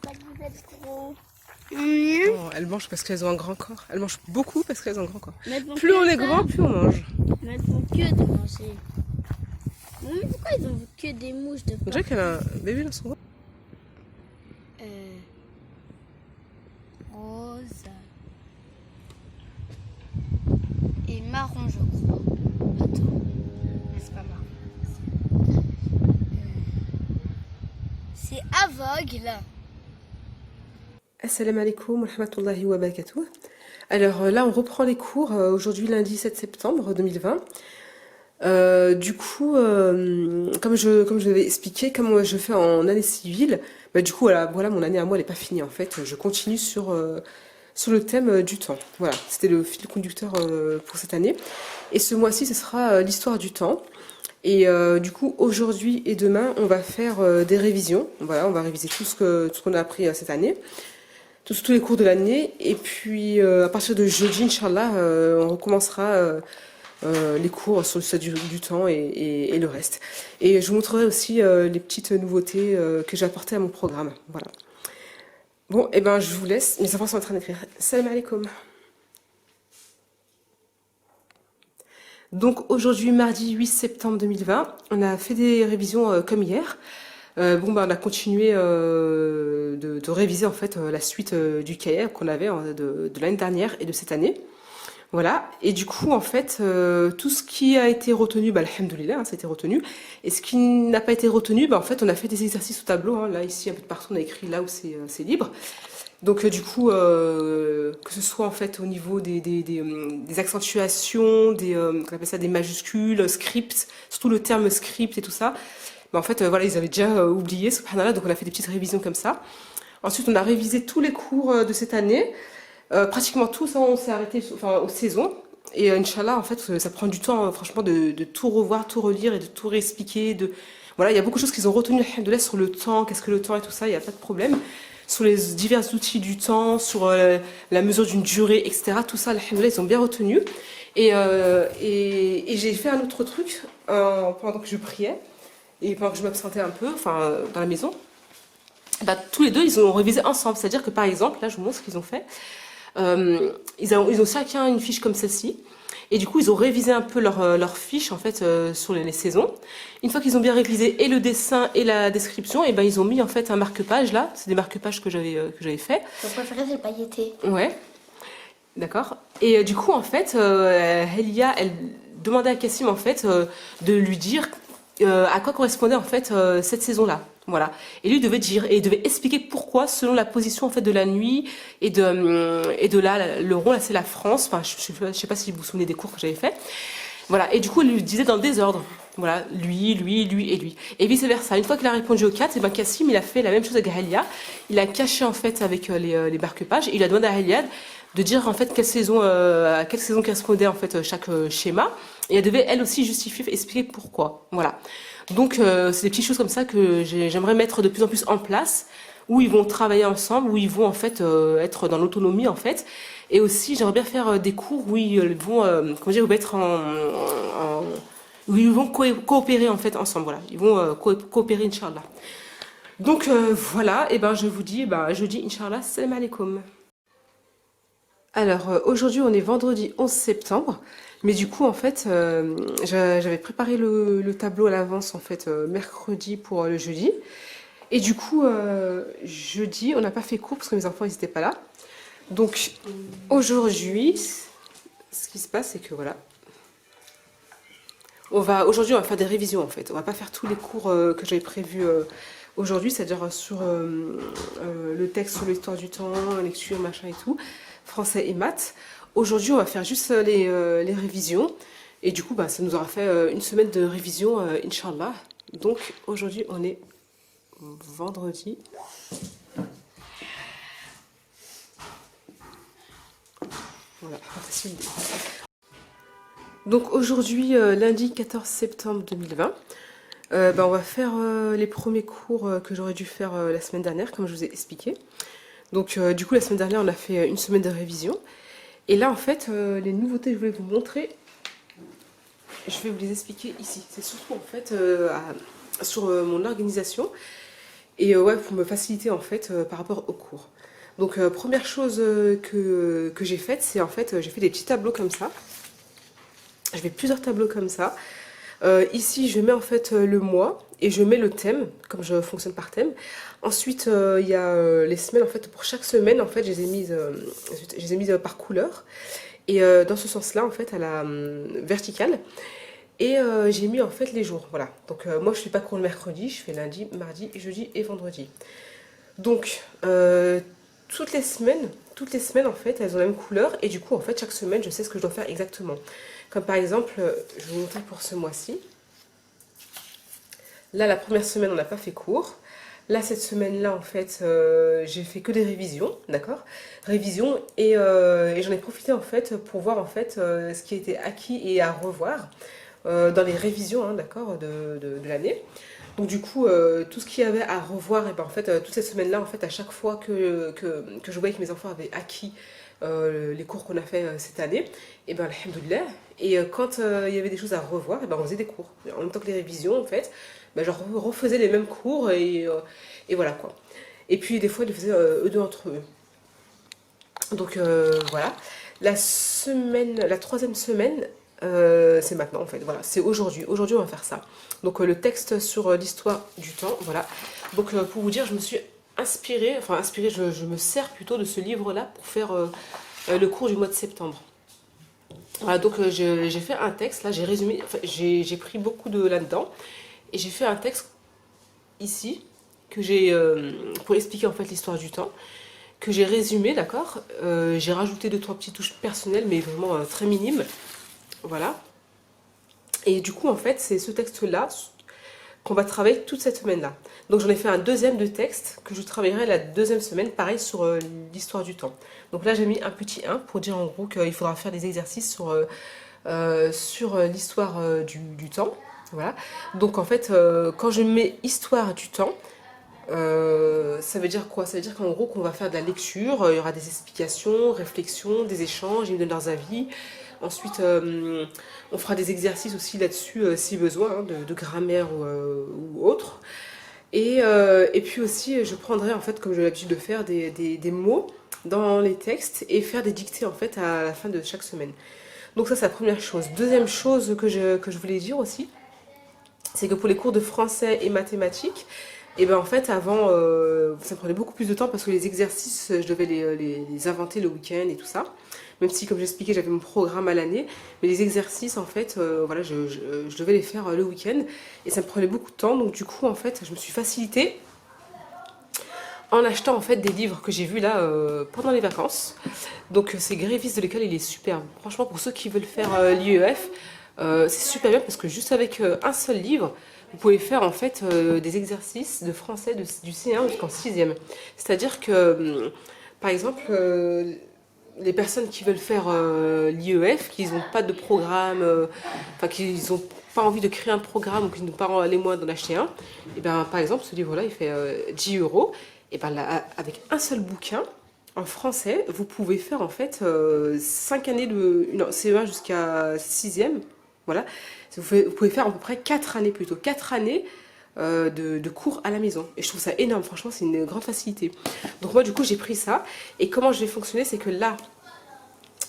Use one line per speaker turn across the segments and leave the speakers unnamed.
vous êtes gros.
Non, elles mangent parce qu'elles ont un grand corps. Elles mangent beaucoup parce qu'elles ont un grand corps.
Maintenant
Plus on est grand, plus on mange.
Maintenant que de manger. Mais pourquoi ils ont que des mouches de
On dirait qu'elle a un bébé dans son ventre.
Rose et marron, je crois. Attends, c'est pas marron. C'est aveugle.
Assalamu alaikum wa rahmatullahi wa barakatuh. Alors là, on reprend les cours aujourd'hui, lundi 7 septembre 2020. Comme je l'avais expliqué, comme je fais en année civile, du coup, voilà, mon année à moi, elle n'est pas finie en fait. Je continue sur le thème du temps. Voilà, c'était le fil conducteur pour cette année. Et ce mois-ci, ce sera l'histoire du temps. Et du coup, aujourd'hui et demain, on va faire des révisions. Voilà, on va réviser tout ce qu'on a appris cette année. Tous les cours de l'année. Et puis, à partir de jeudi, Inch'Allah, on recommencera les cours sur le stade du temps et le reste. Et je vous montrerai aussi les petites nouveautés que j'ai apportées à mon programme. Voilà. Bon, et ben je vous laisse. Mes enfants sont en train d'écrire. Salam alaikum. Donc aujourd'hui, mardi 8 septembre 2020, on a fait des révisions comme hier. On a continué de réviser en fait la suite du cahier qu'on avait de l'année dernière et de cette année. Voilà, et du coup, en fait, tout ce qui a été retenu, alhamdoulilah, ça a été retenu. Et ce qui n'a pas été retenu, en fait, on a fait des exercices au tableau. Là, ici, un peu de partout, on a écrit là où c'est libre. Donc, du coup, que ce soit en fait au niveau des accentuations, on appelle ça des majuscules, script, surtout le terme script et tout ça. En fait, voilà, ils avaient déjà oublié, subhanallah, donc on a fait des petites révisions comme ça. Ensuite, on a révisé tous les cours de cette année. Pratiquement tout ça, on s'est arrêté aux saisons. Et Inch'Allah, en fait, ça prend du temps, franchement, de tout revoir, tout relire et de tout réexpliquer. Voilà, il y a beaucoup de choses qu'ils ont retenues, alhamdoulilah, sur le temps, qu'est-ce que le temps et tout ça, il n'y a pas de problème. Sur les divers outils du temps, sur la mesure d'une durée, etc. Tout ça, alhamdoulilah, ils ont bien retenu. Et j'ai fait un autre truc pendant que je priais et pendant que je m'absentais un peu, dans la maison. Tous les deux, ils ont révisé ensemble. C'est-à-dire que, par exemple, là, je vous montre ce qu'ils ont fait. Ils ont chacun une fiche comme celle-ci. Et du coup, ils ont révisé un peu leur fiche, en fait, sur les saisons. Une fois qu'ils ont bien révisé et le dessin et la description, et ils ont mis, en fait, un marque-page, là. C'est des marque-pages que j'avais fait.
Mon préféré, c'est le pailleté.
Ouais. D'accord. Et du coup, en fait, Elia, elle demandait à Cassim, en fait, de lui dire à quoi correspondait, en fait, cette saison-là. Voilà. Et lui devait dire, et il devait expliquer pourquoi, selon la position, en fait, de la nuit et de là, le rond, là, c'est la France. Enfin, je sais pas si vous vous souvenez des cours que j'avais fait. Voilà. Et du coup, il lui disait dans le désordre. Voilà. Lui et lui. Et vice versa. Une fois qu'il a répondu aux quatre, et Cassim, il a fait la même chose avec Elia. Il a caché, en fait, avec les marque-pages. Et il a demandé à Elia de dire, en fait, à quelle saison correspondait, en fait, chaque schéma. Et elle devait, elle aussi, justifier, expliquer pourquoi. Voilà. Donc, c'est des petites choses comme ça que j'aimerais mettre de plus en plus en place, où ils vont travailler ensemble, où ils vont, en fait, être dans l'autonomie, en fait. Et aussi, j'aimerais bien faire des cours où ils vont, être où ils vont coopérer, en fait, ensemble. Voilà. Ils vont coopérer, Inch'Allah. Donc, voilà. Et je vous dis, jeudi, Inch'Allah, salam alaikum. Alors, aujourd'hui, on est vendredi 11 septembre. Mais du coup, en fait, j'avais préparé le tableau à l'avance, en fait, mercredi pour le jeudi. Et du coup, jeudi, on n'a pas fait cours parce que mes enfants, ils n'étaient pas là. Donc, aujourd'hui, ce qui se passe, c'est que voilà. Aujourd'hui, on va faire des révisions, en fait. On va pas faire tous les cours que j'avais prévus aujourd'hui, c'est-à-dire sur le texte sur l'histoire du temps, lecture, machin et tout, français et maths. Aujourd'hui, on va faire juste les révisions. Et du coup, ça nous aura fait une semaine de révision, Inch'Allah. Donc, aujourd'hui, on est vendredi. Voilà, facile. Donc, aujourd'hui, lundi 14 septembre 2020. On va faire les premiers cours que j'aurais dû faire la semaine dernière, comme je vous ai expliqué. Donc, du coup, la semaine dernière, on a fait une semaine de révision. Et là, en fait, les nouveautés que je voulais vous montrer, je vais vous les expliquer ici. C'est surtout, en fait, sur mon organisation. Et ouais, pour me faciliter en fait par rapport au cours. Donc première chose que j'ai faite, c'est en fait j'ai fait des petits tableaux comme ça. Je fais plusieurs tableaux comme ça. Ici, je mets en fait le mois et je mets le thème, comme je fonctionne par thème. Ensuite, il y a les semaines, en fait, pour chaque semaine, en fait, je les ai mises par couleur. Et dans ce sens-là, en fait, à la verticale. Et j'ai mis en fait les jours, voilà. Donc moi, je ne fais pas cours le mercredi, je fais lundi, mardi, jeudi et vendredi. Donc, toutes les semaines, en fait, elles ont la même couleur. Et du coup, en fait, chaque semaine, je sais ce que je dois faire exactement. Comme par exemple, je vais vous montrer pour ce mois-ci. Là, la première semaine, on n'a pas fait cours. Là, cette semaine-là, en fait, j'ai fait que des révisions, d'accord? Révisions, et j'en ai profité, en fait, pour voir, en fait, ce qui était acquis et à revoir dans les révisions, hein, d'accord, de l'année. Donc, du coup, tout ce qu'il y avait à revoir, et ben, en fait, toute cette semaine-là, en fait, à chaque fois que je voyais que mes enfants avaient acquis les cours qu'on a fait cette année, et ben, alhamdoulilah. Et quand il y avait des choses à revoir, et ben, on faisait des cours. En même temps que les révisions, en fait, ben, je refaisais les mêmes cours et voilà quoi. Et puis des fois, ils le faisaient eux deux entre eux. Donc voilà. La troisième semaine, c'est maintenant en fait. Voilà, c'est aujourd'hui. Aujourd'hui, on va faire ça. Donc le texte sur l'histoire du temps, voilà. Donc pour vous dire, je me suis inspirée, je me sers plutôt de ce livre-là pour faire le cours du mois de septembre. Voilà, donc j'ai fait un texte, là, j'ai résumé, enfin, j'ai pris beaucoup de là-dedans, et j'ai fait un texte ici, que j'ai, pour expliquer en fait l'histoire du temps, que j'ai résumé, d'accord. J'ai rajouté deux, trois petites touches personnelles, mais vraiment très minimes, voilà. Et du coup, en fait, c'est ce texte-là qu'on va travailler toute cette semaine-là. Donc j'en ai fait un deuxième de texte que je travaillerai la deuxième semaine, pareil sur l'histoire du temps. Donc là j'ai mis un petit 1 pour dire en gros qu'il faudra faire des exercices sur l'histoire du temps. Voilà. Donc en fait, quand je mets histoire du temps, ça veut dire quoi? Ça veut dire qu'en gros qu'on va faire de la lecture, il y aura des explications, réflexions, des échanges, ils me donnent leurs avis. Ensuite, on fera des exercices aussi là-dessus si besoin, hein, de grammaire ou autre. Et puis aussi, je prendrai en fait, comme j'ai l'habitude de faire, des mots dans les textes et faire des dictées en fait à la fin de chaque semaine. Donc ça, c'est la première chose. Deuxième chose que je voulais dire aussi, c'est que pour les cours de français et mathématiques, et ben en fait avant ça me prenait beaucoup plus de temps parce que les exercices je devais les inventer le week-end et tout ça. Même si comme j'expliquais j'avais mon programme à l'année, mais les exercices en fait voilà je devais les faire le week-end et ça me prenait beaucoup de temps donc du coup en fait je me suis facilitée en achetant en fait des livres que j'ai vus là pendant les vacances. Donc c'est Grévis de l'école, il est superbe. Franchement pour ceux qui veulent faire l'IEF, c'est super bien parce que juste avec un seul livre, vous pouvez faire en fait des exercices de français du C1 jusqu'en 6e. C'est-à-dire que par exemple les personnes qui veulent faire l'IEF, qui n'ont pas de programme, enfin qui n'ont pas envie de créer un programme ou qui n'ont pas les moyens d'en acheter un, et ben par exemple ce livre-là il fait 10 euros. Et ben là, avec un seul bouquin en français, vous pouvez faire en fait 5 années de non, CE1 jusqu'à 6e. Voilà. Vous pouvez faire à peu près 4 années plutôt. 4 années de cours à la maison. Et je trouve ça énorme, franchement, c'est une grande facilité. Donc moi, du coup, j'ai pris ça. Et comment je vais fonctionner, c'est que là,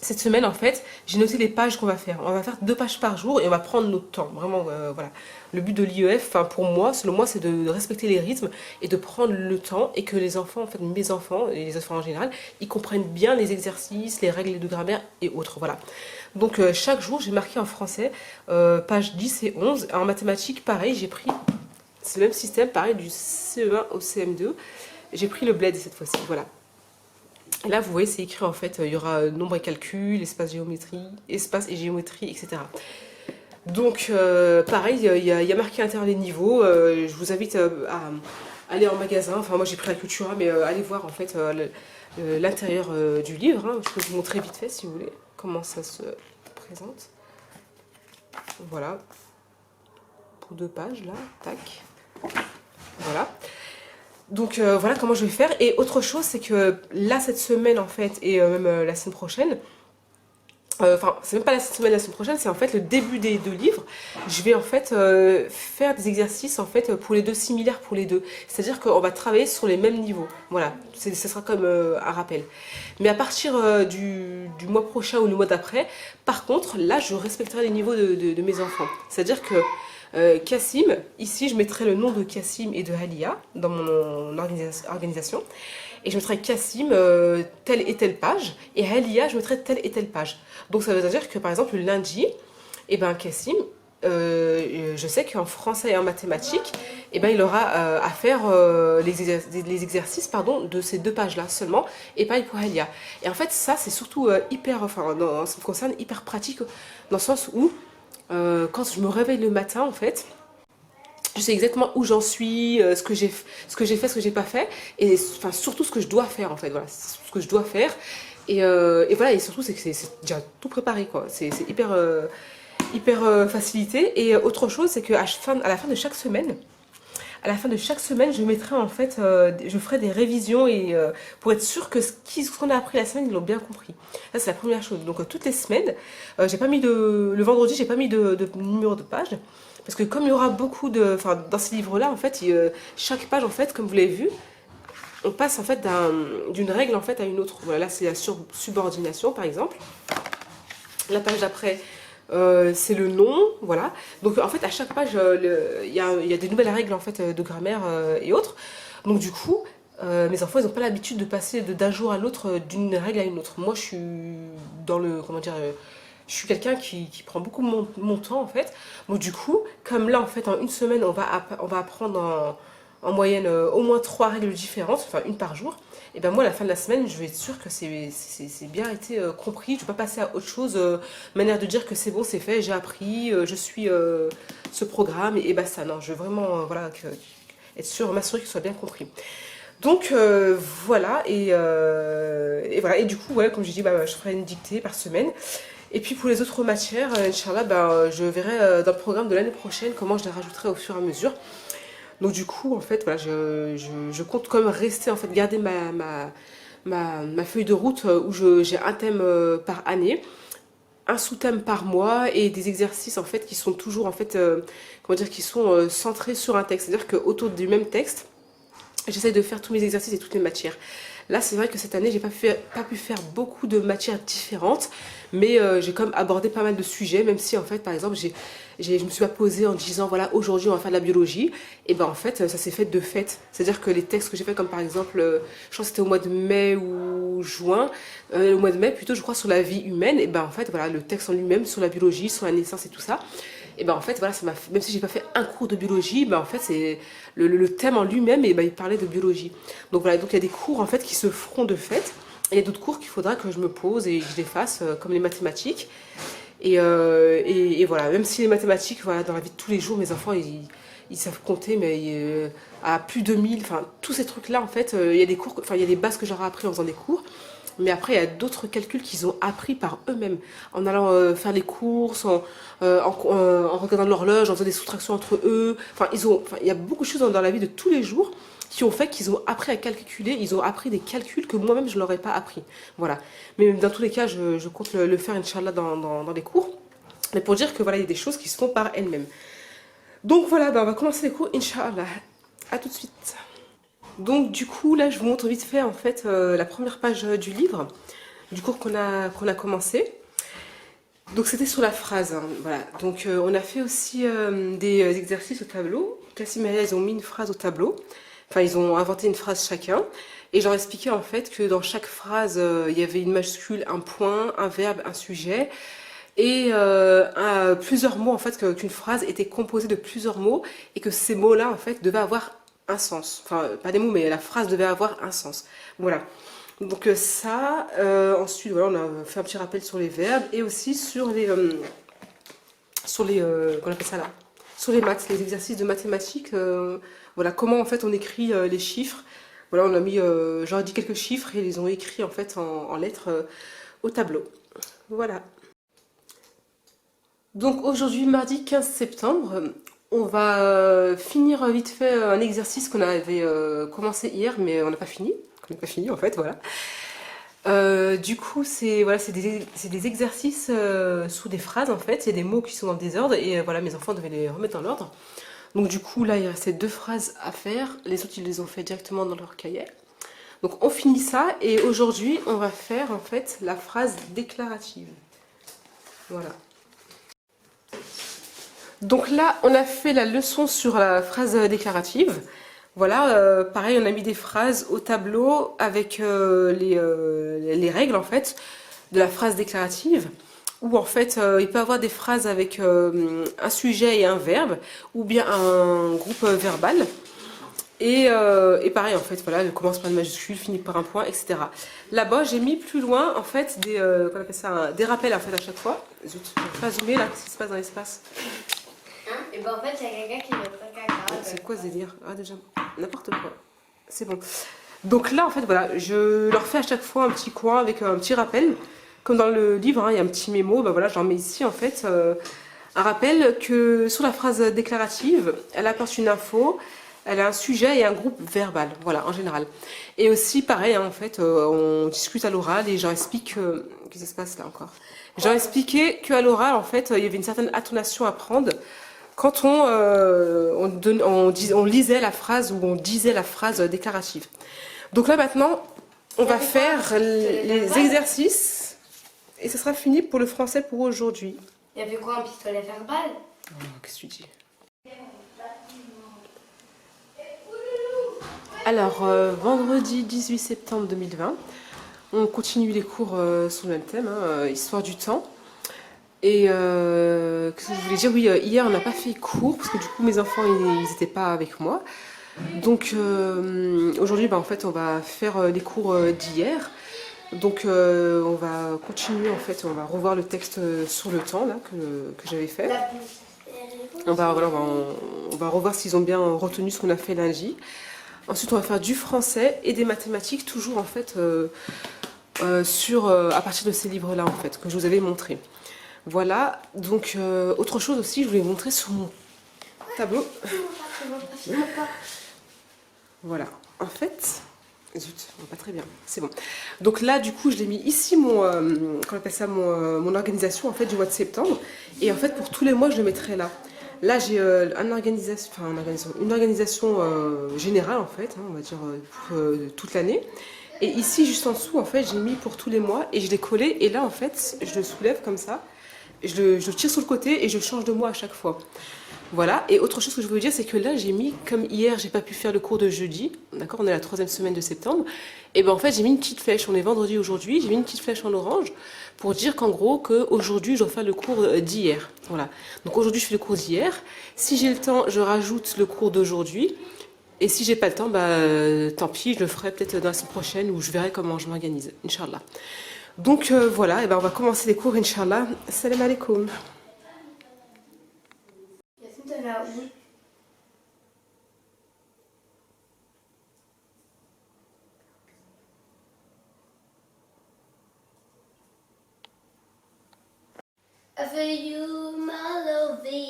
cette semaine, en fait, j'ai noté les pages qu'on va faire. On va faire 2 pages par jour et on va prendre notre temps. Vraiment, voilà. Le but de l'IEF, enfin pour moi, selon moi, c'est de respecter les rythmes et de prendre le temps et que les enfants, en fait, mes enfants et les enfants en général, ils comprennent bien les exercices, les règles de grammaire et autres. Voilà. Donc chaque jour, j'ai marqué en français, pages 10 et 11. En mathématiques, pareil, j'ai pris, c'est le même système, pareil, du CE1 au CM2. J'ai pris le bled cette fois-ci, voilà. Et là, vous voyez, c'est écrit en fait, il y aura nombre et calcul, espace et géométrie, etc. Donc, pareil, il y a marqué à l'intérieur les niveaux. Je vous invite à aller en magasin. Enfin, moi j'ai pris la Cultura, mais allez voir en fait l'intérieur du livre. Hein. Je peux vous montrer vite fait si vous voulez comment ça se présente. Voilà. Pour 2 pages là, tac. Voilà. Donc voilà comment je vais faire. Et autre chose, c'est que là, cette semaine en fait, et même la semaine prochaine, enfin c'est même pas la semaine, la semaine prochaine, c'est en fait le début des deux livres. Je vais en fait faire des exercices en fait pour les deux, similaires pour les deux. C'est-à-dire qu'on va travailler sur les mêmes niveaux. Voilà, ce sera comme un rappel. Mais à partir du mois prochain ou le mois d'après, par contre, là je respecterai les niveaux de mes enfants. C'est-à-dire que Kassim, ici je mettrai le nom de Kassim et de Halia dans mon organisation. Et je mettrai Kassim telle et telle page, et Halia je mettrai telle et telle page. Donc ça veut dire que par exemple le lundi, et ben Kassim, je sais qu'en français et en mathématiques, et ben il aura à faire les exercices pardon, de ces deux pages-là seulement, et pareil pour Halia. Et en fait ça c'est surtout hyper, enfin en ce qui me concerne, hyper pratique dans le sens où quand je me réveille le matin en fait, je sais exactement où j'en suis, ce que j'ai fait, ce que j'ai pas fait, et enfin surtout ce que je dois faire en fait, voilà, ce que je dois faire. Et voilà, et surtout c'est que c'est déjà tout préparé quoi, c'est hyper, hyper facilité. Et autre chose, c'est qu'à à la fin de chaque semaine, je mettrai en fait, je ferai des révisions et pour être sûr que ce qu'on a appris la semaine, ils l'ont bien compris. Ça c'est la première chose. Donc toutes les semaines, j'ai pas mis le vendredi, j'ai pas mis de numéro de page. Parce que comme il y aura beaucoup de... Enfin, dans ces livres-là, en fait, chaque page, en fait, comme vous l'avez vu, on passe en fait d'une règle en fait à une autre. Voilà, là c'est la subordination par exemple. La page d'après, c'est le nom, voilà. Donc en fait à chaque page, il y a des nouvelles règles en fait de grammaire et autres. Donc du coup, mes enfants ils n'ont pas l'habitude de passer d'un jour à l'autre, d'une règle à une autre. Moi je suis dans le, comment dire, je suis quelqu'un qui prend beaucoup mon temps en fait. Donc du coup, comme là en fait en une semaine on va apprendre en moyenne au moins 3 règles différentes, enfin une par jour, et ben moi à la fin de la semaine je vais être sûre que c'est bien été compris, je ne vais pas passer à autre chose, manière de dire que c'est bon, c'est fait, j'ai appris, je suis ce programme et basta. Non, je veux vraiment voilà, être sûre, m'assurer qu'il soit bien compris. Donc voilà, et voilà, et du coup, ouais, comme j'ai dit, bah, je ferai une dictée par semaine. Et puis pour les autres matières, Inch'Allah, bah, je verrai dans le programme de l'année prochaine comment je les rajouterai au fur et à mesure. Donc du coup, en fait, voilà, je compte comme rester, en fait, garder ma feuille de route où j'ai un thème par année, un sous-thème par mois et des exercices, en fait, qui sont toujours, en fait, comment dire, qui sont centrés sur un texte. C'est-à-dire qu'autour du même texte, j'essaie de faire tous mes exercices et toutes les matières. Là, c'est vrai que cette année, j'ai pas pu faire beaucoup de matières différentes, mais j'ai quand même abordé pas mal de sujets, même si en fait, par exemple, je me suis pas posée en disant, voilà, aujourd'hui, on va faire de la biologie. Et ben en fait, ça s'est fait de fait. C'est-à-dire que les textes que j'ai fait, comme par exemple, je crois que c'était au mois de mai ou juin, au mois de mai plutôt, je crois, sur la vie humaine, et ben en fait, voilà, le texte en lui-même, sur la biologie, sur la naissance et tout ça, et ben en fait voilà, même si j'ai pas fait un cours de biologie, ben en fait c'est le thème en lui-même, et ben il parlait de biologie. Donc voilà, donc il y a des cours en fait qui se feront de fait, et il y a d'autres cours qu'il faudra que je me pose et que je les fasse, comme les mathématiques. Et voilà, même si les mathématiques, voilà, dans la vie de tous les jours, mes enfants ils savent compter, mais à plus de 1000, enfin tous ces trucs là en fait, il y a des cours, enfin il y a des bases que j'aurais appris en faisant des cours. Mais après, il y a d'autres calculs qu'ils ont appris par eux-mêmes, en allant faire les courses, en regardant l'horloge, en faisant des soustractions entre eux. Enfin, il y a beaucoup de choses dans la vie de tous les jours qui ont fait qu'ils ont appris à calculer, ils ont appris des calculs que moi-même je ne leur ai pas appris. Voilà. Mais dans tous les cas, je compte le faire, Inch'Allah, dans les cours. Mais pour dire que voilà, il y a des choses qui se font par elles-mêmes. Donc voilà, bah, on va commencer les cours, Inch'Allah. À tout de suite. Donc du coup là je vous montre vite fait en fait la première page du livre, du cours qu'on a commencé. Donc c'était sur la phrase, hein, voilà. Donc on a fait aussi des exercices au tableau. Kassim et Aya, ils ont mis une phrase au tableau, enfin ils ont inventé une phrase chacun. Et j'en expliqué en fait que dans chaque phrase il y avait une majuscule, un point, un verbe, un sujet. Et plusieurs mots en fait, qu'une phrase était composée de plusieurs mots et que ces mots-là en fait devaient avoir un sens. Enfin, pas des mots, mais la phrase devait avoir un sens. Voilà. Donc ça, ensuite, voilà, on a fait un petit rappel sur les verbes et aussi sur les, qu'on appelle ça là, sur les maths, les exercices de mathématiques. Voilà, comment en fait on écrit les chiffres. Voilà, on a mis, j'aurais dit quelques chiffres et ils les ont écrits en fait en lettres au tableau. Voilà. Donc aujourd'hui, mardi 15 septembre, on va finir vite fait un exercice qu'on avait commencé hier, mais on n'a pas fini. On n'a pas fini en fait, voilà. Du coup, voilà, c'est des exercices sous des phrases en fait. Il y a des mots qui sont dans le désordre et voilà, mes enfants devaient les remettre dans l'ordre. Donc du coup, là, il restait 2 phrases à faire. Les autres, ils les ont fait directement dans leur cahier. Donc on finit ça et aujourd'hui, on va faire en fait la phrase déclarative. Voilà. Donc là, on a fait la leçon sur la phrase déclarative. Voilà, pareil, on a mis des phrases au tableau avec les règles en fait de la phrase déclarative. Où en fait, il peut y avoir des phrases avec un sujet et un verbe, ou bien un groupe verbal. Et pareil en fait, voilà, elle commence par une majuscule, finit par un point, etc. Là-bas, j'ai mis plus loin en fait qu'on appelle ça, des rappels en fait à chaque fois. Zut, je vais pas zoomer là, qu'est-ce qui se passe dans l'espace?
Hein? Et ben en fait, il y a quelqu'un qui veut pas caca.
C'est quoi ce délire? Ah déjà, n'importe quoi. C'est bon. Donc là en fait, voilà, je leur fais à chaque fois un petit coin avec un petit rappel. Comme dans le livre, hein, il y a un petit mémo, ben voilà, j'en mets ici en fait un rappel que sur la phrase déclarative, elle apporte une info. Elle a un sujet et un groupe verbal, voilà, en général. Et aussi, pareil, hein, en fait, on discute à l'oral et j'en explique... Qu'est-ce qui se passe là encore? J'en expliqué qu'à l'oral, en fait, il y avait une certaine intonation à prendre quand on lisait la phrase ou on disait la phrase déclarative. Donc là, maintenant, on va faire les exercices et ce sera fini pour le français pour aujourd'hui.
Il y avait quoi, un pistolet verbal?
Oh, qu'est-ce que tu dis? Alors, vendredi 18 septembre 2020, on continue les cours sur le même thème, hein, histoire du temps. Et qu'est-ce que je voulais dire? Oui, hier on n'a pas fait cours parce que du coup mes enfants ils n'étaient pas avec moi. Donc aujourd'hui, en fait, on va faire les cours d'hier. Donc on va continuer en fait, on va revoir le texte sur le temps là que j'avais fait. On va revoir s'ils ont bien retenu ce qu'on a fait lundi. Ensuite, on va faire du français et des mathématiques, toujours en fait à partir de ces livres-là en fait que je vous avais montré. Voilà. Donc autre chose aussi, je voulais vous montrer sur mon tableau. Voilà. En fait, zut, pas très bien. C'est bon. Donc là, du coup, je l'ai mis ici mon mon organisation en fait du mois de septembre. Et en fait, pour tous les mois, je le mettrai là. Là, j'ai une organisation générale, en fait, hein, on va dire pour toute l'année. Et ici, juste en dessous, en fait, j'ai mis pour tous les mois et je l'ai collé. Et là, en fait, je le soulève comme ça. Je le tire sur le côté et je change de mois à chaque fois. Voilà. Et autre chose que je voulais dire, c'est que là, j'ai mis, comme hier, j'ai pas pu faire le cours de jeudi. D'accord, on est la 3e semaine de septembre. Et ben en fait, j'ai mis une petite flèche. On est vendredi aujourd'hui. J'ai mis une petite flèche en orange pour dire qu'en gros, qu'aujourd'hui, je dois faire le cours d'hier. Voilà. Donc aujourd'hui, je fais le cours d'hier. Si j'ai le temps, je rajoute le cours d'aujourd'hui. Et si j'ai pas le temps, bah, tant pis, je le ferai peut-être dans la semaine prochaine ou je verrai comment je m'organise. Inch'Allah. Donc voilà, et ben on va commencer les cours, Inch'Allah. Salam alaikum.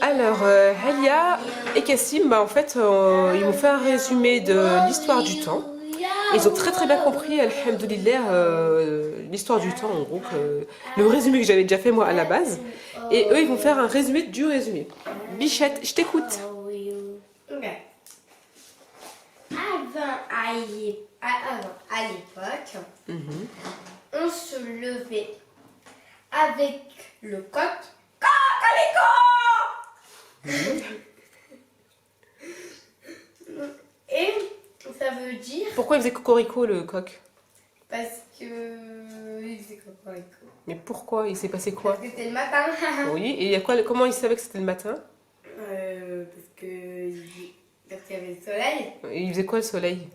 Alors, Helia et Kassim, bah, en fait, ils m'ont fait un résumé de l'histoire du temps. Ils ont très très bien compris, alhamdoulilah, l'histoire du temps, en gros, le résumé que j'avais déjà fait moi à la base. Et eux, ils vont faire un résumé du résumé. Bichette, je t'écoute.
À l'époque, on se levait avec le coq. Et ça veut dire...
Pourquoi il faisait cocorico le coq?
Parce que... il faisait cocorico.
Mais pourquoi? Il s'est passé quoi?
Parce que c'était le matin.
Oui, et il y a quoi, comment il savait que c'était le matin?
Parce qu'il y avait le soleil.
Et il faisait quoi le soleil?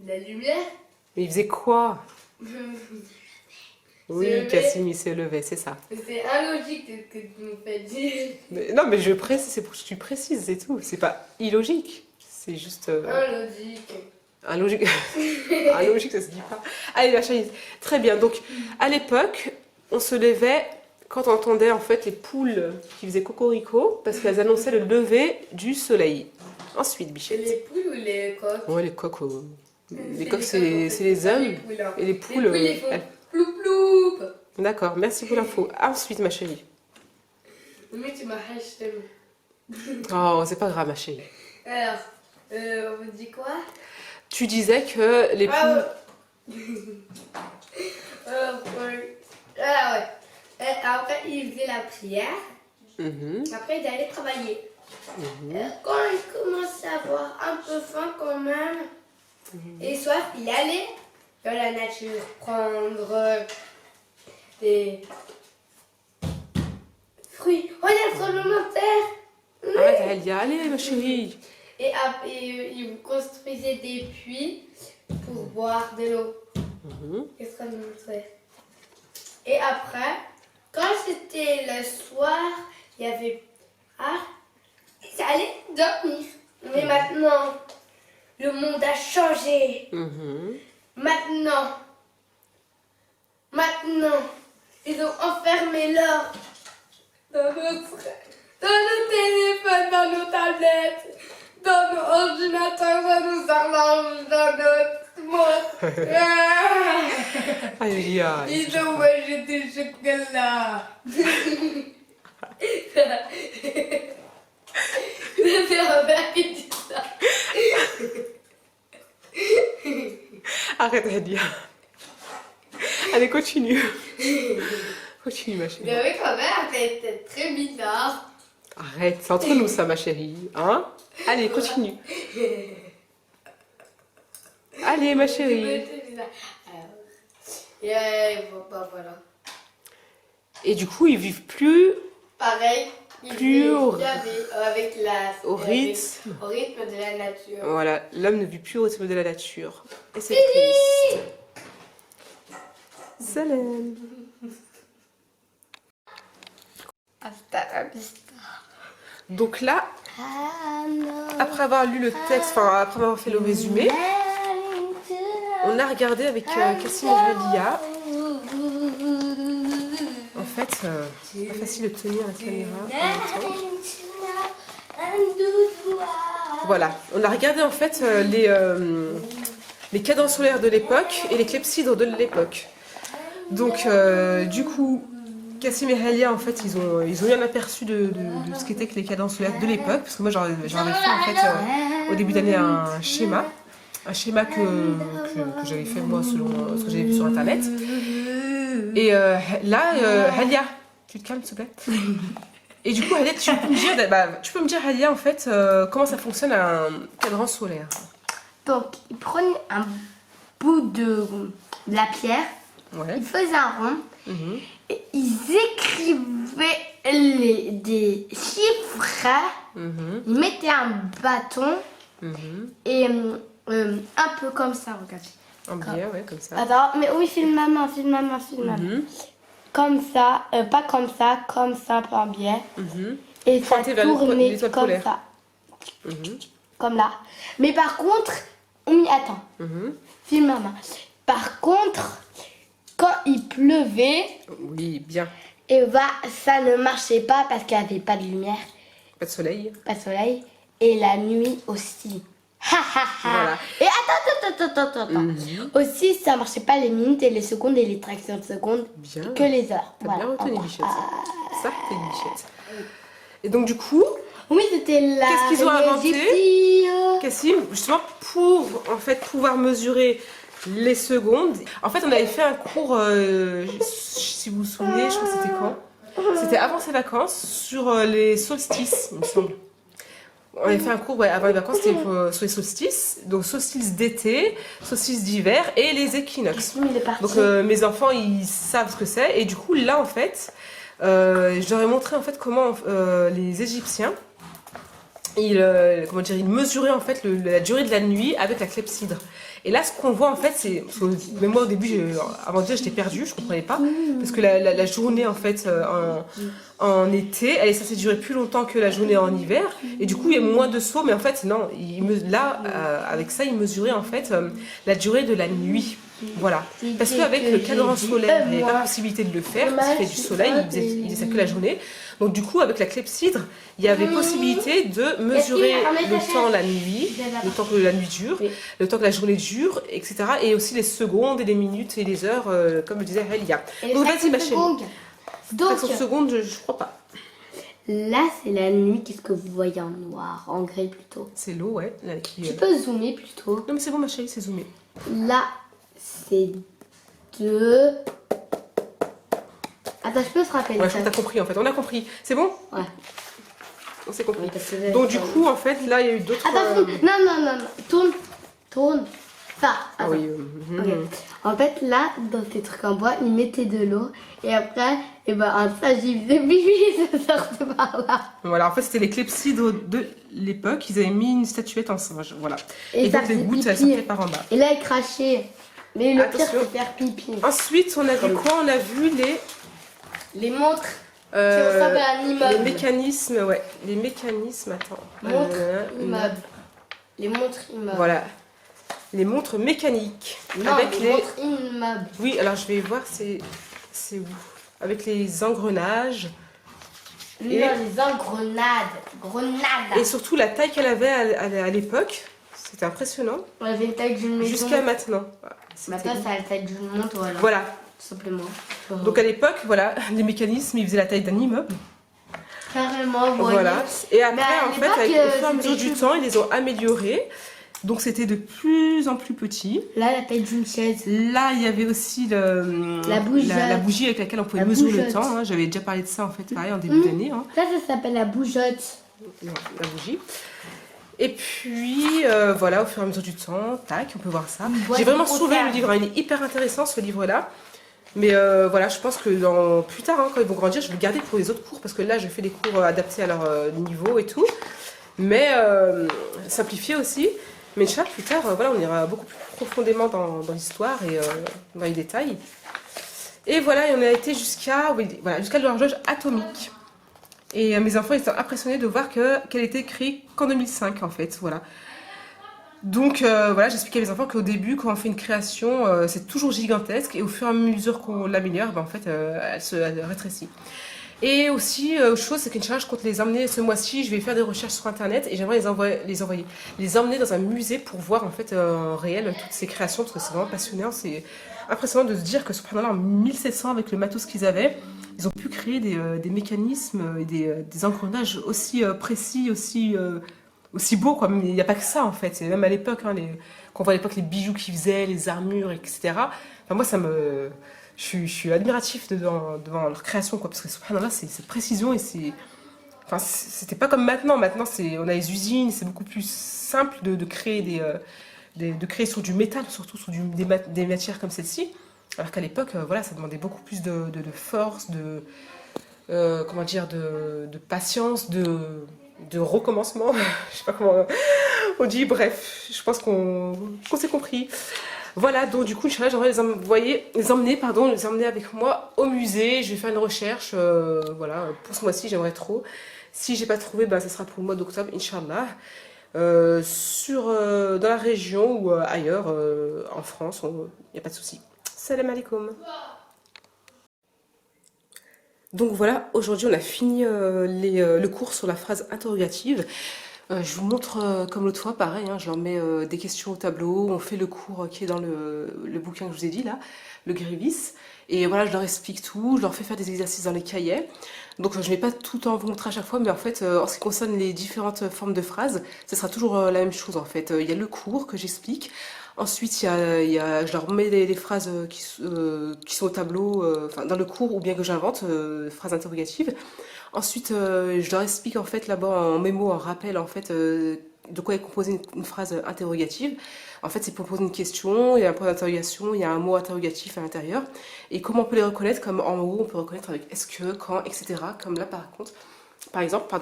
La lumière.
Mais il faisait quoi? Oui, Kassim, il se levait, c'est ça.
C'est illogique ce que tu me fais dire.
Mais, non, mais je précise, c'est pour que tu précises, c'est tout. C'est pas illogique, c'est juste...
Illogique.
Illogique. Illogique, ça se dit pas. Allez, la chaise. Très bien, donc à l'époque, on se levait quand on entendait en fait les poules qui faisaient cocorico parce qu'elles annonçaient le lever du soleil. Ensuite, Bichette.
Les poules ou les coqs?
Ouais, les coqs. Les coqs, c'est les hommes. Et les poules,
ils font
elles.
ploup ploup.
D'accord, merci pour l'info. Ensuite, ma chérie.
Mais tu m'as acheté.
Oh, c'est pas grave, ma chérie.
Alors, on vous dit quoi?
Tu disais que les poules...
Ah ouais. Après, il faisait la prière.
Mhm,
Après, il allait travailler.
mhm.
Quand il commençait à avoir un peu faim quand même, et soif, il allait dans la nature prendre des fruits. Oh, il y a le tremblement de terre.
Arrête, Alia, allez, ma chérie.
Et après, il construisait des puits pour boire de l'eau.
Mhm.
Extrêmement très. Et après, quand c'était le soir, il y avait... Ah, ça allait dormir. Mais maintenant, le monde a changé.
Mhm.
Maintenant, ils ont enfermé l'or dans nos téléphones, dans nos tablettes, dans nos ordinateurs, dans nos horloges, dans notre montre.
Alia.
Ils ont mangé du chocolat. C'est Robert qui dit ça.
Arrête, Alia. Allez, continue. Continue, ma chérie.
Mais oui, Robert, c'était très bizarre.
Arrête, c'est entre nous, ça, ma chérie. Hein? Allez, continue. Allez, ma chérie.
C'était bizarre. Bah, voilà.
Et du coup, ils vivent plus
Pareil.
Plus au
avec
au rythme.
au rythme de la nature.
Voilà, l'homme ne vit plus au rythme de la nature. Et c'est triste. Salam.
Hasta la vista.
Donc là, après avoir lu le texte, enfin après avoir fait le résumé, on a regardé avec Cassim et Radia. En fait, c'est pas facile de tenir la caméra en même temps. Voilà, on a regardé en fait les cadences solaires de l'époque et les clepsydres de l'époque. Donc du coup, Cassim et Halia en fait ils ont eu un aperçu de ce qu'étaient que les cadences solaires de l'époque, parce que moi j'en avais fait en fait au début d'année un schéma que j'avais fait moi selon ce que j'avais vu sur internet. Et là, Halia, tu te calmes s'il te plaît. Et du coup, Halia, tu peux me dire, Halia, en fait, comment ça fonctionne un cadran solaire?
Donc, ils prenaient un bout de la pierre,
Ouais.
ils faisaient un rond,
Mhm.
et ils écrivaient des chiffres,
Mhm.
ils mettaient un bâton,
Mhm.
et un peu comme ça, regarde.
En biais, ouais, comme ça.
Attends, mais oui, filme maman.
Mhm.
Comme ça, pas comme ça par biais.
Mhm.
Et ça
Pointé vers
tournait
l'étoile
comme
polaire.
ça.
Mhm.
Comme là. Mais par contre, oui, attends,
Mhm.
filme maman. Par contre, quand il pleuvait,
Oui, bien.
et ça ne marchait pas parce qu'il n'y avait pas de lumière,
Pas de soleil.
pas de soleil, et la nuit aussi. Ha ha ha.
Voilà.
Et attends.
Mhm.
Aussi, ça marchait pas les minutes et les secondes et les fractions de secondes,
Bien.
que les heures.
T'as bien retenu,
Voilà.
Bichette. Ça, t'es une Bichette. Et donc, du coup,
Oui, c'était la.
Qu'est-ce qu'ils ont inventé
égyptienne.
Cassim, justement, pour en fait pouvoir mesurer les secondes. En fait, on avait fait un cours, si vous vous souvenez, je crois que c'était quand? C'était avant ses vacances, sur les solstices, il me semble. On avait fait un cours avant les vacances, c'était sur les solstices. Donc, solstice d'été, solstice d'hiver et les équinoxes.
Il est parti.
Donc, mes enfants, ils savent ce que c'est. Et du coup, là, en fait, je leur ai montré en fait comment les Égyptiens, ils mesuraient en fait la durée de la nuit avec la clepsydre. Et là, ce qu'on voit en fait, c'est, même moi au début, avant de dire, j'étais perdue, je comprenais pas, parce que la journée en fait en été, elle est censée durer plus longtemps que la journée en hiver, et du coup il y a moins de sauts, mais en fait non, avec ça ils mesuraient en fait la durée de la nuit. Voilà. Parce qu'avec le cadran solaire, il n'y avait pas possibilité de le faire, parce qu'il fait du soleil, il faisait ça que la journée. Donc du coup, avec la clepsydre, il y avait possibilité de mesurer le temps la nuit, le temps que la nuit dure, le temps que la journée dure, etc. Et aussi les secondes et les minutes et les heures, comme le disait Elia. Donc vas-y ma chérie.
Donc,
500 secondes, je crois pas.
Là, c'est la nuit. Qu'est-ce que vous voyez en noir, en gris plutôt?
C'est l'eau, ouais. Là,
Tu peux zoomer plutôt.
Non mais c'est bon ma chérie, c'est zoomé.
Là, c'est 2. Attends, je peux se rappeler.
Ouais, je crois que t'as compris en fait. On a compris. C'est bon?
Ouais.
On s'est compris.
Oui,
Donc du coup, en fait, là, il y a eu d'autres...
Attends, non. Tourne. Ça.
Ah oui.
Ok. En fait, là, dans tes trucs en bois, ils mettaient de l'eau. Et après, un sage, il faisait pipi, ça sortait par là.
Voilà, en fait, c'était les clepsydres de l'époque. Ils avaient mis une statuette en singe. Voilà.
Et
donc,
ça
les
faisait
gouttes, elles
pipi.
sortaient par en bas.
Et là, il crachait. Mais le pire,
Attention.
c'est faire pipi.
Ensuite, on a vu quoi? On a vu
Les montres qui ressemblent à un immeuble.
les mécanismes, ouais. Les mécanismes, attends.
Montres, immeuble. Les montres immeubles.
Voilà. Les montres mécaniques.
Non,
avec
les montres immeubles.
Oui, alors je vais voir, c'est où? Avec les engrenages.
Non, les engrenades. Grenades.
Et surtout la taille qu'elle avait à l'époque. C'était impressionnant.
On avait une taille d'une maison.
Jusqu'à maintenant.
Maintenant, ça a la taille d'une montre, voilà.
Voilà.
Tout simplement.
Donc à l'époque, voilà, les mécanismes, ils faisaient la taille d'un immeuble.
Carrément, vous voyez.
Voilà. Et après,
à
en fait, au fur et à mesure du temps, ils les ont améliorés. Donc c'était de plus en plus petit.
Là, la taille d'une chaise.
Là, il y avait aussi
la
bougie avec laquelle on pouvait mesurer le temps. Hein. J'avais déjà parlé de ça en fait, pareil, en début d'année. Hein.
Ça s'appelle la bougeotte.
Non, la bougie. Et puis, voilà, au fur et à mesure du temps, tac, on peut voir ça. J'ai vraiment sauvé le livre. Hein. Il est hyper intéressant, ce livre-là. Mais voilà, je pense que plus tard, hein, quand ils vont grandir, je vais le garder pour les autres cours. Parce que là, je fais des cours adaptés à leur niveau et tout. Mais simplifié aussi. Mais Inch'Allah, plus tard, voilà, on ira beaucoup plus profondément dans l'histoire et dans les détails. Et voilà, et on a été jusqu'à l'horloge atomique. Et mes enfants étaient impressionnés de voir qu'elle était créée qu'en 2005, en fait. Voilà. Donc, voilà, j'expliquais à mes enfants qu'au début, quand on fait une création, c'est toujours gigantesque. Et au fur et à mesure qu'on l'améliore, en fait, elle rétrécit. Et aussi, autre chose, c'est qu'Inch'Allah, je compte les emmener ce mois-ci. Je vais faire des recherches sur Internet et j'aimerais les emmener dans un musée pour voir en fait en réel toutes ces créations parce que c'est vraiment passionnant. C'est impressionnant de se dire que subhanallah, en 1700, avec le matos qu'ils avaient, ils ont pu créer des mécanismes et des engrenages aussi précis, aussi beaux, quoi. Mais il n'y a pas que ça en fait. Et même à l'époque, hein, quand on voit à l'époque les bijoux qu'ils faisaient, les armures, etc. Enfin, moi, je suis admiratif devant leur création, quoi, parce que subhanallah, c'est précision et enfin, c'était pas comme maintenant. Maintenant, on a les usines, c'est beaucoup plus simple de créer de créer sur du métal, surtout sur des matières comme celle-ci. Alors qu'à l'époque, voilà, ça demandait beaucoup plus de force, comment dire, de patience, de recommencement. Je sais pas comment on dit. Bref, je pense qu'on s'est compris. Voilà, donc du coup, Inch'Allah, j'aimerais les emmener avec moi au musée. Je vais faire une recherche, voilà, pour ce mois-ci, j'aimerais trop. Si j'ai pas trouvé, ça sera pour le mois d'octobre, Inch'Allah. Dans la région ou ailleurs, en France, il n'y a pas de souci. Salam alaikum. Donc voilà, aujourd'hui on a fini le cours sur la phrase interrogative. Je vous montre comme l'autre fois, pareil, hein, je leur mets des questions au tableau, on fait le cours qui est dans le bouquin que je vous ai dit là, le Grévis. Et voilà, je leur explique tout, je leur fais faire des exercices dans les cahiers. Donc je ne vais pas tout en vous montrer à chaque fois, mais en fait, en ce qui concerne les différentes formes de phrases, ce sera toujours la même chose en fait. Il y a le cours que j'explique. Ensuite, je leur mets les phrases qui sont au tableau, enfin, dans le cours, ou bien que j'invente, phrases interrogatives. Ensuite, je leur explique en fait là-bas en mémo, en rappel en fait de quoi est composée une phrase interrogative. En fait, c'est pour poser une question, il y a un point d'interrogation, il y a un mot interrogatif à l'intérieur. Et comment on peut les reconnaître? Comme en haut, on peut reconnaître avec est-ce que, quand, etc. Comme là, par exemple,